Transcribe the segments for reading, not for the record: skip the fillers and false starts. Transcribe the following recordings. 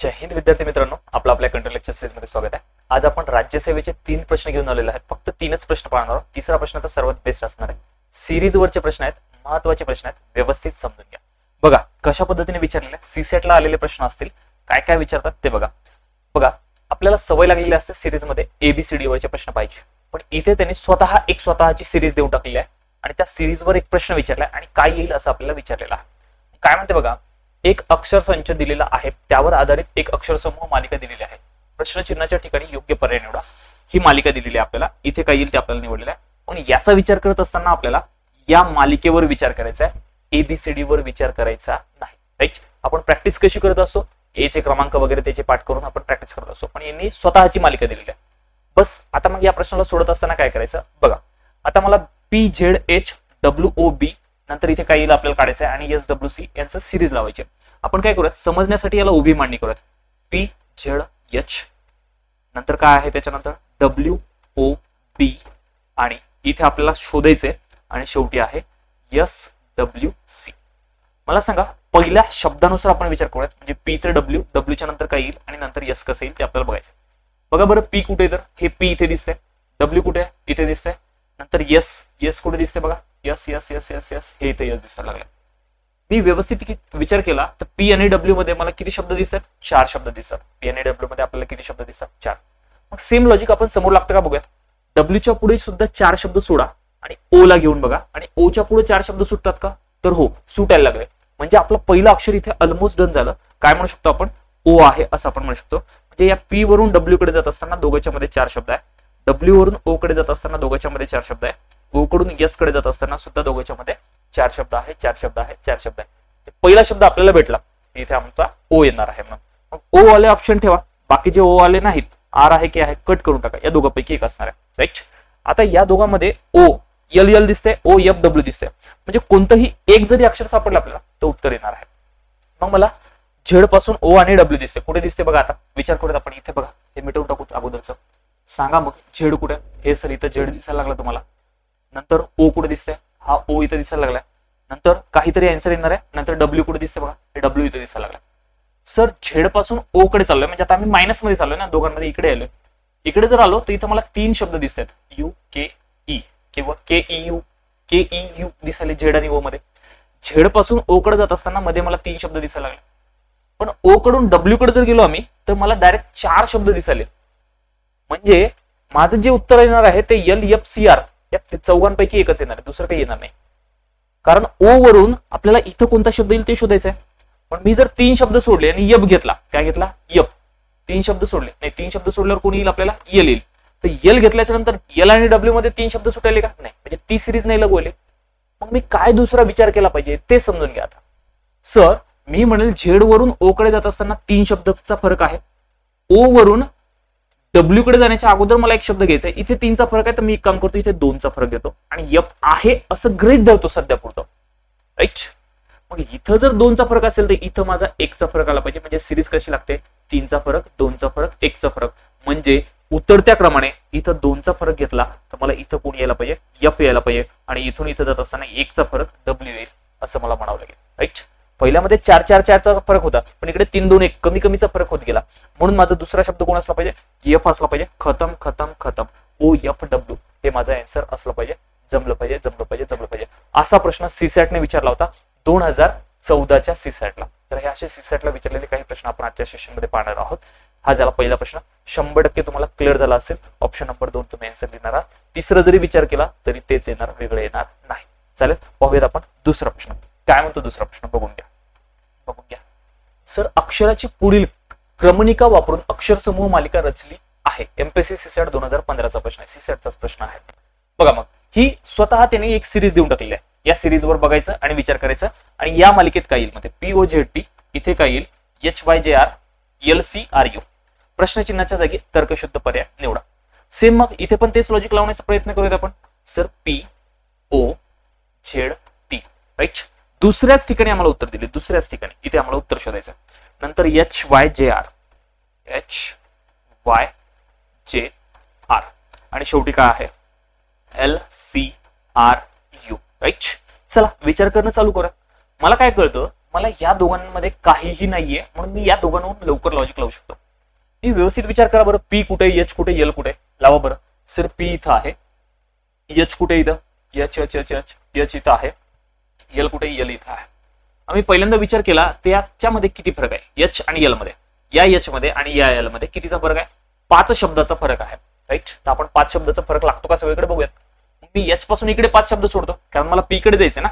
जय हिंद विद्यार्थी मित्रांनो, आपलं आपल्या कंट्रोल लेक्चर सिरीज मध्ये स्वागत आहे। आज आपण राज्यसेवेचे 3 प्रश्न घेऊन आलेले आहेत। फक्त 3च प्रश्न पाहणार आहोत। तिसरा प्रश्न तर सर्वात बेस्ट असणार आहे। सिरीज वरचे प्रश्न आहेत, महत्त्वाचे प्रश्न आहेत, व्यवस्थित समजून घ्या। बघा कशा पद्धतीने विचारलेले सीसेट ला आलेले प्रश्न असतील, काय काय विचारतात ते बघा। आपल्याला सवय लागलेली असते सिरीज मध्ये एबीसीडी वरचे प्रश्न पाहिजे, पण इथे त्यांनी स्वतःची सिरीज देऊन टाकलेली आहे आणि त्या सिरीज वर एक प्रश्न विचारलाय आणि काय येईल असं आपल्याला विचारलेलं आहे। काय म्हणते बघा, एक अक्षर संच दिलेला आहे, त्यावर आधारित एक अक्षर समूह मालिका दिलेली आहे। प्रश्नचिन्हाच्या ठिकाणी योग्य पर्याय निवडा। ही मालिका दिलेली आहे आपल्याला, इथे काय येईल ते आपल्याला निवडलेलं आहे। पण याचा विचार करत असताना आपल्याला या मालिकेवर विचार करायचा आहे, एबीसीडी वर विचार करायचा नाही। राईट, आपण प्रॅक्टिस कशी करत असतो, ए चे क्रमांक वगैरे त्याचे पाठ करून आपण प्रॅक्टिस करत असतो, पण यांनी स्वतःची मालिका दिलेली आहे। बस आता मग या प्रश्नाला सोडत असताना काय करायचं बघा। आता मला PZHWOB नंतर इथे काय येईल आपल्याला काढायचं आहे आणि SWC यांचं सिरीज लावायचे। आपण काय करूयात, समजण्यासाठी याला उभी मांडणी करूयात। PZH नंतर काय आहे, त्याच्यानंतर WOB आणि इथे आपल्याला शोधायचे आणि शेवटी आहे SWC। मला सांगा पहिल्या शब्दानुसार आपण विचार करूयात, म्हणजे P चं W च्या नंतर काय येईल आणि नंतर S कसं येईल ते आपल्याला बघायचं। बघा बरं, P कुठे तर हे P इथे दिसतंय, W कुठे इथे दिसतंय, नंतर S कुठे दिसते बघा, यस हे इथे यस दिसायला लागले। मी व्यवस्थित विचार केला तर P आणि W मध्ये मला किती शब्द दिसतात, 4 शब्द दिसतात। P आणि W मध्ये आपल्याला किती शब्द दिसतात, 4। मग सेम लॉजिक आपण समोर लागतं का बघूयात। W च्या पुढे सुद्धा 4 शब्द सोडा आणि O ला घेऊन बघा, आणि O च्या पुढे 4 शब्द सुटतात का, तर हो सुटायला लागले। म्हणजे आपलं पहिलं अक्षर इथे ऑलमोस्ट डन झालं। काय म्हणू शकतो आपण, O आहे असं आपण म्हणू शकतो। म्हणजे या P वरून W कडे जात असताना दोघांच्या मध्ये 4 शब्द आहे, W वरून O कडे जात असताना दोघांच्या मध्ये 4 शब्द आहे, O कडून S कडे जात असताना सुद्धा दोघांच्या मध्ये 4 शब्द आहे, 4 शब्द आहे, 4 शब्द आहे। पहिला शब्द आपल्याला भेटला, इथे आमचा O येणार आहे। मग O वाले ऑप्शन ठेवा, बाकी जे O आले नाहीत, R आहे की आहे कट करून टाका, या दोघांपैकी एक असणार आहे। राईट, आता या दोघांमध्ये O LL दिसते, OFW दिसते, म्हणजे कोणतंही एक जरी अक्षर सापडलं आपल्याला तर उत्तर येणार आहे। मग मला झेड पासून O आणि W दिसते, कुठे दिसते बघा। आता विचार करूयात आपण, इथे बघा हे मिटवून टाकू अगोदरचं। सांगा मग झेड कुठे, हे सर इथं झेड दिसायला लागला तुम्हाला, नंतर O कुठे दिसते, हा O इथं दिसायला लागलाय, नंतर काहीतरी आन्सर येणार आहे, नंतर W कुठे दिसते बघा, हे W इथं दिसायला लागलाय। सर झेड पासून O कडे चाललोय, म्हणजे आता आम्ही मायनस मध्ये चाललोय ना, दोघांमध्ये इकडे आलोय। इकडे जर आलो तर इथं मला 3 शब्द दिसतात, UKE किंवा KEU दिसायले झेड आणि O मध्ये। झेड पासून O कडे जात असताना मध्ये मला 3 शब्द दिसायला लागले, पण O कडून W कडे जर गेलो आम्ही तर मला डायरेक्ट 4 शब्द दिसायले। म्हणजे माझं जे उत्तर येणार आहे ते LFCR या चौघांपैकी एकच येणार आहे, दुसरं काही येणार नाही। कारण O वरून आपल्याला इथं कोणता शब्द येईल ते शोधायचं आहे। पण मी जर 3 शब्द सोडले आणि यप घेतला, काय घेतला यप, 3 शब्द सोडले नाही, 3 शब्द सोडल्यावर कोणी येईल आपल्याला, यल येईल। तर यल घेतल्याच्या नंतर यल आणि W मध्ये 3 शब्द सुटायले का नाही, म्हणजे ती सिरीज नाही लगवले। मग मी काय दुसरा विचार केला पाहिजे ते समजून घ्या। आता सर मी म्हणेल झेड वरून O कडे जात असताना 3 शब्दाचा फरक आहे, O वरून W कडे जाण्याच्या अगोदर मला एक शब्द घ्यायचा आहे, इथे 3 चा फरक आहे, तर मी एक काम करतो, इथे 2 चा फरक घेतो आणि यप आहे असं गृहीत धरतो सध्या पुरतो। राईट, मग इथं जर 2 चा फरक असेल तर इथं माझा 1 चा फरक आला पाहिजे। म्हणजे सिरीज कशी लागते, 3 चा फरक, 2 चा फरक, 1 चा फरक। म्हणजे उतरत्या क्रमाने इथं 2 चा फरक घेतला तर मला इथं कोण यायला पाहिजे, यप यायला पाहिजे, आणि इथून इथं जात असताना 1 चा फरक W येईल असं मला म्हणावं लागेल। राईट, पहिल्यामध्ये 4 चा फरक होता, पण इकडे 3 2 1 कमी फरक होत गेला, म्हणून माझा दुसरा शब्द कोण असला पाहिजे, यप असला पाहिजे। खतम खतम खतम, OFW हे माझा आन्सर असलं पाहिजे। जमलं पाहिजे। असा प्रश्न सीसॅट ने विचारला होता 2014च्या सीसॅटला। तर हे असे सीसॅटला विचारलेले काही प्रश्न आपण आजच्या सेशन मध्ये पाहणार आहोत। हा झाला पहिला प्रश्न, 100% तुम्हाला क्लिअर झाला असेल। ऑप्शन नंबर 2 तुम्ही आन्सर लिहिणार आहात, तिसरं जरी विचार केला तरी तेच येणार, वेगळं येणार नाही। चालेल, पाहूयात आपण दुसरा प्रश्न काय म्हणतो। दुसरा प्रश्न बघून घ्या। सर अक्षराची पुढील क्रमणिका वापरून अक्षर समूह मालिका रचली आहे। एमपीएससी सीसॅट 2015चा प्रश्न आहे, सीसॅटचाच प्रश्न आहे। बघा मग ही स्वतः त्यांनी एक सिरीज देऊन टाकलेली आहे, या सिरीज वर बघायचं आणि विचार करायचा, आणि या मालिकेत काय येईल मध्ये POZT, इथे काय येईल HYJR LCRU। प्रश्नचिन्हाच्या जागी तर्कशुद्ध पर्याय निवडा। सेम मग इथे पण तेच लॉजिक लावण्याचा प्रयत्न करूयात आपण। सर POZT, राईट, दुसऱ्याच ठिकाणी आम्हाला उत्तर दिले, दुसऱ्याच ठिकाणी इथे आम्हाला उत्तर शोधायचं। नंतर HYJR आणि शेवटी काय आहे LCRU। राईट, चला विचार करणं चालू करा। मला काय कळतं, मला या दोघांमध्ये काहीही नाहीये, म्हणून मी या दोघांवरून लवकर लॉजिक लावू शकतो. मी व्यवस्थित विचार करा बरं, पी कुठे, एच कुठे, एल कुठे, लावा बरं. सर पी इथं आहे, एच कुठे इथं, H H H H H इथं आहे, एल कुठे, एल इथं आहे. आम्ही पहिल्यांदा विचार केला त्याच्यामध्ये किती फरक आहे, एच आणि एल मध्ये, या एच मध्ये आणि या एल मध्ये कितीचा फरक आहे, 5 शब्दाचा फरक आहे, राईट. तर आपण 5 शब्दाचा फरक लागतो का सगळीकडे बघूयात. मी एच पासून इकडे 5 शब्द सोडतो, कारण मला पी कडे द्यायचे ना,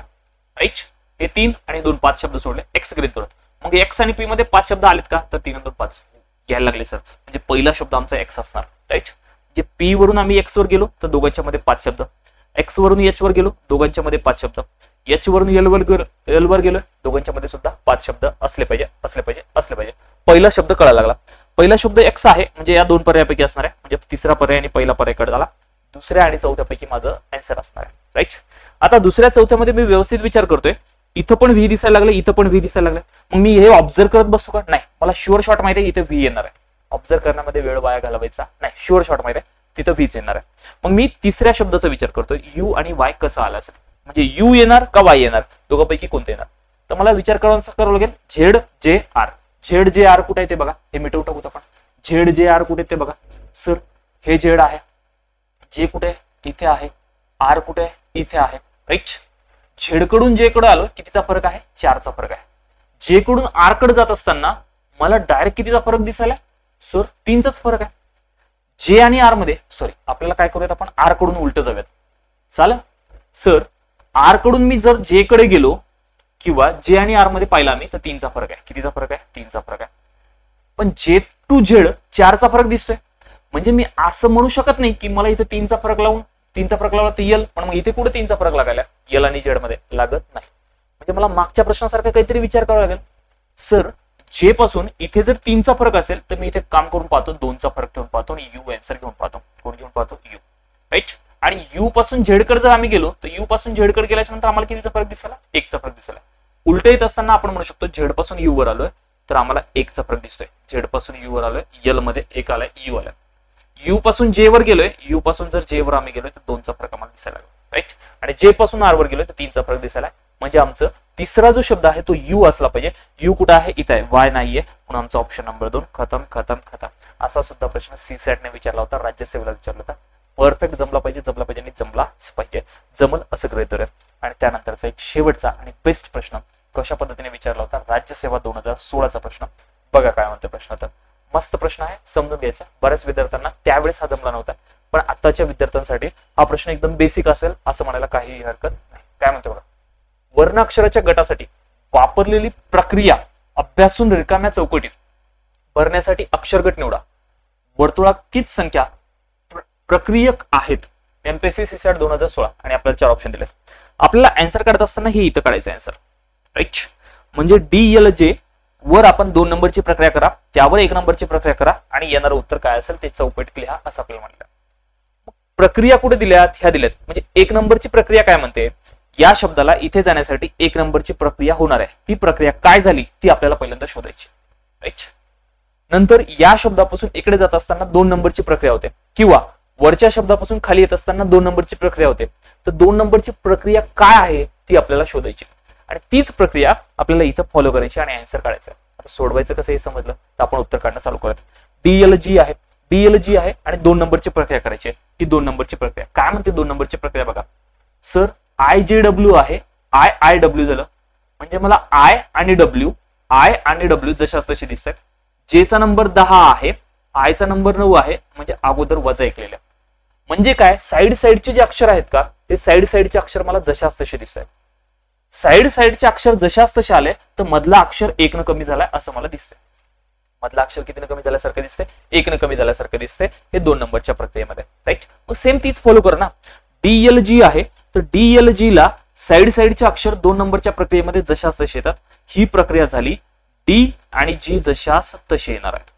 राईट. हे 3 आणि 2 5 शब्द सोडले, एक्स गृहीत करत. मग एक्स आणि पी मध्ये 5 शब्द आलेत का, तर 3 आणि 2 5 घ्यायला लागले सर. म्हणजे पहिला शब्द आमचा एक्स असणार, राईट. जे पी वरून आम्ही एक्स वर गेलो तर दोघांच्या मध्ये 5 शब्द, एक्स वरून एच वर गेलो दोघांच्या मध्ये 5 शब्द, एच वरून एल वर गेलो दोघांच्या मध्ये सुद्धा 5 शब्द असले पाहिजे. पहिला शब्द कळायला लागला. पहिला शब्द एक्स आहे, म्हणजे या 2 पर्यायापैकी असणार आहे, म्हणजे तिसरा पर्याय आणि पहिला पर्याय कळत आला. दुसऱ्या आणि चौथ्यापैकी माझं आन्सर असणार आहे, राईट. आता दुसऱ्या चौथ्यामध्ये मी व्यवस्थित विचार करतोय, इथं पण व्ही दिसायला लागले, इथं पण व्ही दिसायला लागले. मग मी हे ऑब्झर्व करत बसतो का, नाही. मला शुअर शॉट माहिती आहे इथे व्ही येणार आहे. ऑब्झर्व करण्यामध्ये वेळ वाया घालवायचा नाही, शुअर शॉट माहिती आहे तिथं व्हीच येणार आहे. मग मी तिसऱ्या शब्दाचा विचार करतोय, यू आणि वाय कसं आला असेल, म्हणजे यू येणार का वाय येणार, दोघांपैकी कोणतं येणार. तर मला विचार करावं लागेल, झेड जे आर. झेड जे आर कुठे आहे ते बघा, हे मिटवून टाकूत आपण. झेड जे आर कुठे ते बघा सर, हे झेड आहे, जे कुठे इथे आहे, आर कुठे इथे आहे, राईट. झेड कडून जे कडे आलो कितीचा फरक आहे, 4चा फरक आहे. जे कडून आर कडे जात असताना मला डायरेक्ट कितीचा फरक दिसायला, सर 3चाच फरक आहे. जे आणि आर मध्ये, सॉरी आपल्याला काय करूयात आपण, आर कडून उलट जाऊयात, चालेल. सर आर कडून मी जर जे कडे गेलो किंवा जे आणि आर मध्ये पाहिला मी, तर 3चा फरक आहे. कितीचा फरक आहे, 3चा फरक आहे. पण जे टू झेड 4चा फरक दिसतोय, म्हणजे मी असं म्हणू शकत नाही की मला इथे 3चा फरक लावला तर यल, पण मग इथे कुठे 3चा फरक लागायला, यल आणि झेड मध्ये लागत नाही. म्हणजे मला मागच्या प्रश्नासारखा काहीतरी विचार करावा लागेल. सर जे पासून इथे जर 3चा फरक असेल तर मी इथे काम करून पाहतो, 2चा फरक ठेवून पाहतो आणि यू आन्सर घेऊन पाहतो. कोण घेऊन पाहतो, यू, राईट. आणि यू पासून झेड कडे जर आम्ही गेलो तर यू पासून झेड कडे गेल्याच्या नंतर आम्हाला कितीचा फरक दिसला, 1चा फरक दिसला. उलट येत असताना आपण म्हणू शकतो झेड पासून यू वर आलोय तर आम्हाला 1चा फरक दिसतोय. झेड पासून यू वर आलोय, यल मध्ये 1 आलाय, यू आलाय. यू पासून जे वर गेलोय, यू पासून जर जे वर आम्ही गेलोय तर 2चा फरक आम्हाला दिसायला लागला, राईट. आणि जे पासून आर वर गेलोय तर 3चा फरक दिसायला. म्हणजे आमचं तिसरा जो शब्द आहे तो यू असला पाहिजे. यू कुठे आहे, इथे आहे, वाय नाहीये, म्हणून आमचा ऑप्शन नंबर 2 खतम खतम खतम. असा सुद्धा प्रश्न सीसॅट ने विचारला होता, राज्यसेवेला विचारला होता. परफेक्ट जमला पाहिजे आणि जमलाच पाहिजे, जमल असं गृहीत धरूयात. आणि त्यानंतरचा एक शेवटचा आणि बेस्ट प्रश्न कशा पद्धतीने विचारला होता, राज्यसेवा 2016चा प्रश्न. बघा काय म्हणतो प्रश्न. तर मस्त प्रश्न आहे, समजून घ्यायचा. बऱ्याच विद्यार्थ्यांना त्यावेळेस हा जमला नव्हता, पण आताच्या विद्यार्थ्यांसाठी हा प्रश्न एकदम बेसिक असेल असं म्हणायला काहीही हरकत नाही. काय म्हणतो बघा, वर्णाक्षराच्या गटासाठी वापरलेली प्रक्रिया अभ्यासून रिकाम्या चौकटीत भरण्यासाठी अक्षरगट निवडा. वर्तुळाकीत संख्या प्रक्रियक आहेत. एमपीएससी सीसॅट 2016 आणि आपल्याला 4 ऑप्शन दिले. आपल्याला आन्सर काढत असताना हे इथं काढायचं आन्सर, राईट. म्हणजे DLJ वर आपण 2 नंबरची प्रक्रिया करा, त्यावर 1 नंबरची प्रक्रिया करा आणि येणारं उत्तर काय असेल ते चौकटीत लिहा असं आपल्याला म्हटलं. प्रक्रिया कुठे दिल्यात, ह्या दिल्यात. म्हणजे 1 नंबरची प्रक्रिया काय म्हणते, या शब्दाला इथे जाण्यासाठी 1 नंबरची प्रक्रिया होणार आहे. ती प्रक्रिया काय झाली ती आपल्याला पहिल्यांदा शोधायची, राईट. नंतर या शब्दापासून इकडे जात असताना 2 नंबरची प्रक्रिया होते, किंवा वरच्या शब्दापासून खाली येत असताना 2 नंबरची प्रक्रिया होते. तर 2 नंबरची प्रक्रिया काय आहे ती आपल्याला शोधायची आणि तीच प्रक्रिया आपल्याला इथं फॉलो करायची आणि आन्सर काढायचं. आता सोडवायचं कसं हे समजलं तर आपण उत्तर काढणं चालू करत. DLG आहे आणि 2 नंबरची प्रक्रिया करायची. ही 2 नंबरची प्रक्रिया काय म्हणते, 2 नंबरची प्रक्रिया बघा सर, IJW आहे, IIW झालं. म्हणजे मला I आणि W जशाच तसे दिसतात. जेचा नंबर 10 आहे, आयचा नंबर 9 आहे, म्हणजे अगोदर वजा 1 लिहिलं. म्हणजे काय, साईडचे जे अक्षर आहेत का ते साईडचे अक्षर मला जशाच तसे दिसतात. साईडचे अक्षर जशाच तसे आले तर मधला अक्षर 1 न कमी झालाय असं मला दिसतंय. मधला अक्षर किती न कमी झाल्यासारखं दिसतंय, 1 न कमी झाल्यासारखं दिसतंय. हे 2 नंबरच्या प्रक्रियेमध्ये, राईट. मग सेम तीच फॉलो कर ना. DLG आहे तर DLG ला साईडचे अक्षर 2 नंबरच्या प्रक्रियेमध्ये जशाच तसे येतात. ही प्रक्रिया झाली. D आणि G जशाच तसे येणार आहेत,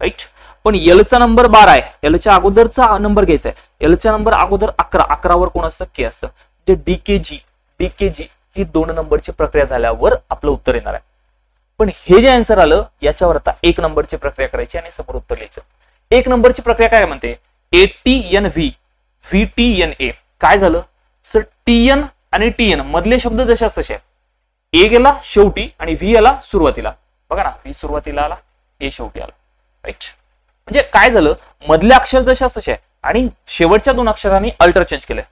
राईट. पण Lचा नंबर 12 आहे, Lच्या अगोदरचा नंबर घ्यायचा आहे. Lचा नंबर अगोदर 11, 11 वर कोण असतं, K असतं. म्हणजे DKG ही 2 नंबरची प्रक्रिया झाल्यावर आपलं उत्तर येणार आहे. पण हे जे आन्सर आलं याच्यावर आता 1 नंबरची प्रक्रिया करायची आणि समोर उत्तर लिहायचं. 1 नंबरची प्रक्रिया काय म्हणते, ATNV VTNA. काय झालं सर, TN आणि TN मधले शब्द जशाच तसे. ए गेला शेवटी आणि व्ही आला सुरुवातीला. बघा ना, व्ही सुरुवातीला आला, ए शेवटी आला. राईट. म्हणजे काय झालं, मधले अक्षर जशास तसे आणि शेवटच्या दोन अक्षरांनी अल्टर चेंज केलंय.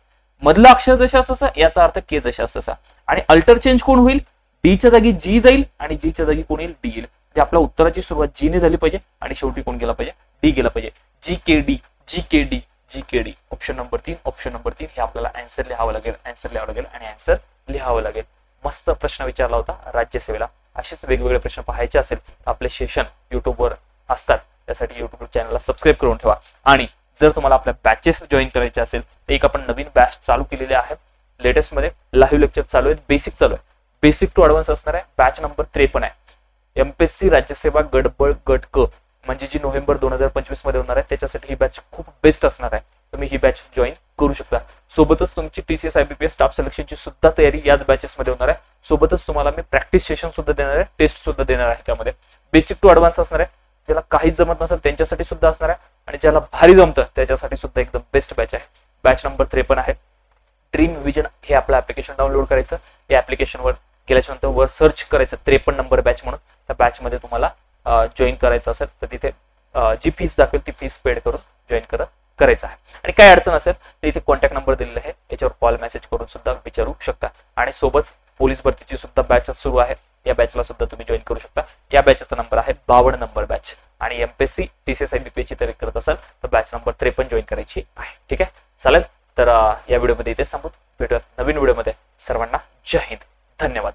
मधलं अक्षर जशास तसं, याचा अर्थ के जशास तसा. आणि अल्टर चेंज कोण होईल, डीच्या जागी जी जाईल आणि जीच्या जागी कोण येईल, डी येईल. म्हणजे आपल्या उत्तराची सुरुवात जी ने झाली पाहिजे आणि शेवटी कोण गेला पाहिजे, डी गेला पाहिजे. G K D, G K D, G K D. Option number 3, option number 3 हे आपल्याला आन्सर लिहावं लागेल, आन्सर लिहावं लागेल आणि आन्सर लिहावं लागेल. मस्त प्रश्न विचारला होता राज्यसेवेला. असेच वेगवेगळे प्रश्न पाहायचे असेल तर आपले सेशन युट्यूबवर असतात, त्यासाठी युट्यूब चॅनलला सबस्क्राईब करून ठेवा. आणि जर तुम्हाला आपल्या बॅचेस जॉईन करायचे असेल तर एक आपण नवीन बॅच चालू केलेले आहे. लेटेस्ट मध्ये लाईव्ह लेक्चर चालू आहेत, बेसिक चालू आहे, बेसिक टू ऍडव्हान्स असणार आहे. बॅच नंबर 53 आहे. एमपीएससी राज्यसेवा गट ब गट क म्हणजे जी नोव्हेंबर 2025 मध्ये होणार आहे, त्याच्यासाठी ही बॅच खूप बेस्ट असणार आहे. तुम्ही ही बॅच जॉईन करू शकता. सोबतच तुमची टीसीएस आयबीपीएस स्टाफ सिलेक्शनची सुद्धा तयारी याच बॅचेस मध्ये होणार आहे. सोबतच तुम्हाला मी प्रॅक्टिस सेशन सुद्धा देणार आहे, टेस्ट सुद्धा देणार आहे. त्यामध्ये बेसिक टू ऍडव्हान्स असणार आहे. ज्याला काहीच जमत नसेल त्यांच्यासाठी सुद्धा असणार आहे आणि ज्याला भारी जमतं त्याच्यासाठी सुद्धा एकदम बेस्ट बॅच आहे. बॅच नंबर 53 आहे. ड्रीम विजन हे आपलं ऍप्लिकेशन डाउनलोड करायचं. या ऍप्लिकेशनवर गेल्याच्या नंतर वर सर्च करायचं 53 नंबर बॅच म्हणून. त्या बॅच मध्ये तुम्हाला जॉईन करायचं असेल तर तिथे जी फीस दाखवेल ती फीस पेड करून जॉईन करायचं आहे. आणि काय अडचण असेल तर इथे कॉन्टॅक्ट नंबर दिलेला आहे, याच्यावर कॉल मेसेज करून सुद्धा विचारू शकता. आणि सोबत पोलीस भरतीची सुद्धा बॅच सुरू आहे, या बॅचला सुद्धा तुम्ही जॉईन करू शकता. या बॅचचा नंबर आहे 52 नंबर बॅच. आणि एमपीएससी टीसीएस आयबीपीएस ची तयारी करत असाल तर बॅच नंबर 53 जॉईन करायची आहे. ठीक आहे, चालेल. तर या व्हिडिओमध्ये इथे संपत भेटूयात नवीन व्हिडिओमध्ये. सर्वांना जय हिंद, धन्यवाद.